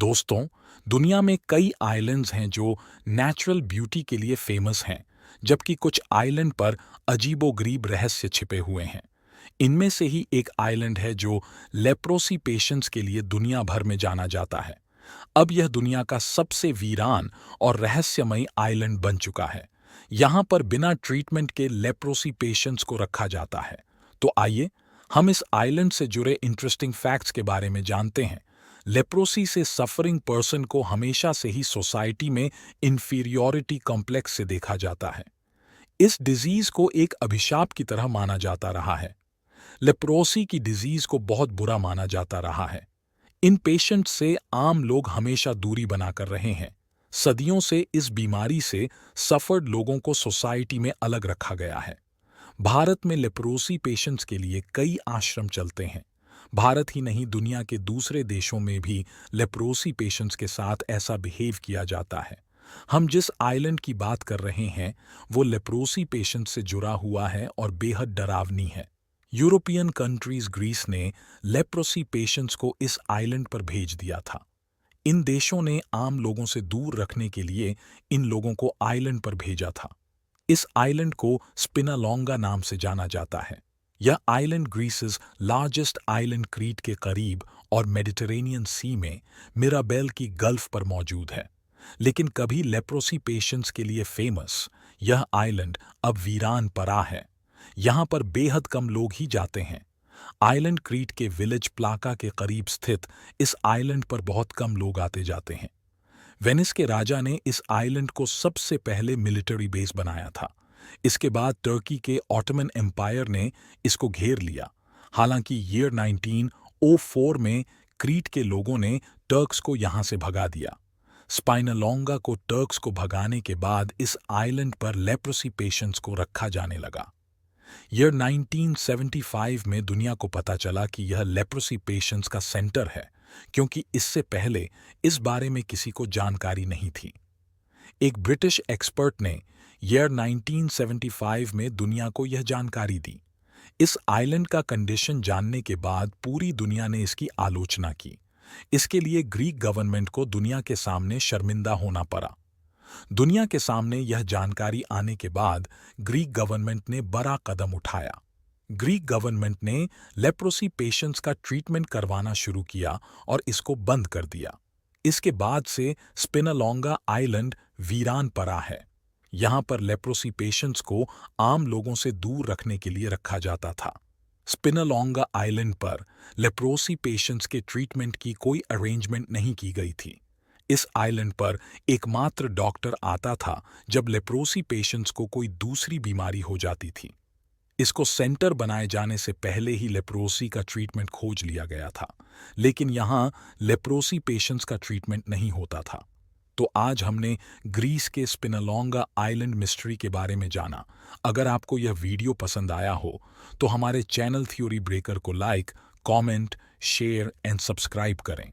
दोस्तों, दुनिया में कई आइलैंड्स हैं जो नेचुरल ब्यूटी के लिए फेमस हैं, जबकि कुछ आइलैंड पर अजीबोगरीब रहस्य छिपे हुए हैं। इनमें से ही एक आइलैंड है जो लेप्रोसी पेशेंट्स के लिए दुनिया भर में जाना जाता है। अब यह दुनिया का सबसे वीरान और रहस्यमयी आइलैंड बन चुका है। यहाँ पर बिना ट्रीटमेंट के लेप्रोसी पेशेंट्स को रखा जाता है। तो आइए हम इस आइलैंड से जुड़े इंटरेस्टिंग फैक्ट्स के बारे में जानते हैं। लेप्रोसी से सफरिंग पर्सन को हमेशा से ही सोसाइटी में इंफीरियॉरिटी कॉम्प्लेक्स से देखा जाता है। इस डिजीज को एक अभिशाप की तरह माना जाता रहा है। लेप्रोसी की डिजीज को बहुत बुरा माना जाता रहा है। इन पेशेंट से आम लोग हमेशा दूरी बनाकर रहे हैं। सदियों से इस बीमारी से सफर्ड लोगों को सोसाइटी में अलग रखा गया है। भारत में लेप्रोसी पेशेंट्स के लिए कई आश्रम चलते हैं। भारत ही नहीं, दुनिया के दूसरे देशों में भी लेप्रोसी पेशेंट्स के साथ ऐसा बिहेव किया जाता है। हम जिस आइलैंड की बात कर रहे हैं वो लेप्रोसी पेशेंट से जुड़ा हुआ है और बेहद डरावनी है। यूरोपियन कंट्रीज ग्रीस ने लेप्रोसी पेशेंट्स को इस आइलैंड पर भेज दिया था। इन देशों ने आम लोगों से दूर रखने के लिए इन लोगों को आइलैंड पर भेजा था। इस आइलैंड को स्पिनालोंगा नाम से जाना जाता है। यह island Greece largest island Crete के करीब और मेडिटेरेनियन सी में मिराबेल की गल्फ पर मौजूद है। लेकिन कभी लेप्रोसी पेशेंट्स के लिए फेमस यह आइलैंड अब वीरान पड़ा है। यहाँ पर बेहद कम लोग ही जाते हैं। आइलैंड क्रीट के विलेज प्लाका के करीब स्थित इस आइलैंड पर बहुत कम लोग आते जाते हैं। वेनिस के राजा ने इस आइलैंड को सबसे पहले मिलिट्री बेस बनाया था। इसके बाद टर्की के ऑटोमन एम्पायर ने इसको घेर लिया। हालांकि ईयर 1904 में क्रीट के लोगों ने टर्क्स को यहां से भगा दिया। स्पाइनालोंगा को टर्क्स को भगाने के बाद इस आइलैंड पर लेप्रोसी पेशेंट्स को रखा जाने लगा। ईयर 1975 में दुनिया को पता चला कि यह लेप्रोसी पेशेंट्स का सेंटर है, क्योंकि इससे पहले इस बारे में किसी को जानकारी नहीं थी। एक ब्रिटिश एक्सपर्ट ने ईयर 1975 में दुनिया को यह जानकारी दी। इस आइलैंड का कंडीशन जानने के बाद पूरी दुनिया ने इसकी आलोचना की। इसके लिए ग्रीक गवर्नमेंट को दुनिया के सामने शर्मिंदा होना पड़ा। दुनिया के सामने यह जानकारी आने के बाद ग्रीक गवर्नमेंट ने बड़ा कदम उठाया। ग्रीक गवर्नमेंट ने लेप्रोसी पेशेंट्स का ट्रीटमेंट करवाना शुरू किया और इसको बंद कर दिया। इसके बाद से स्पिनालोंगा आइलैंड वीरान पड़ा है। यहाँ पर लेप्रोसी पेशेंट्स को आम लोगों से दूर रखने के लिए रखा जाता था। स्पिनालोंगा आइलैंड पर लेप्रोसी पेशेंट्स के ट्रीटमेंट की कोई अरेंजमेंट नहीं की गई थी। इस आइलैंड पर एकमात्र डॉक्टर आता था जब लेप्रोसी पेशेंट्स को कोई दूसरी बीमारी हो जाती थी। इसको सेंटर बनाए जाने से पहले ही लेप्रोसी का ट्रीटमेंट खोज लिया गया था, लेकिन यहाँ लेप्रोसी पेशेंट्स का ट्रीटमेंट नहीं होता था। तो आज हमने ग्रीस के स्पिनालोंगा आइलैंड मिस्ट्री के बारे में जाना। अगर आपको यह वीडियो पसंद आया हो तो हमारे चैनल थ्योरी ब्रेकर को like, comment, share and subscribe करें।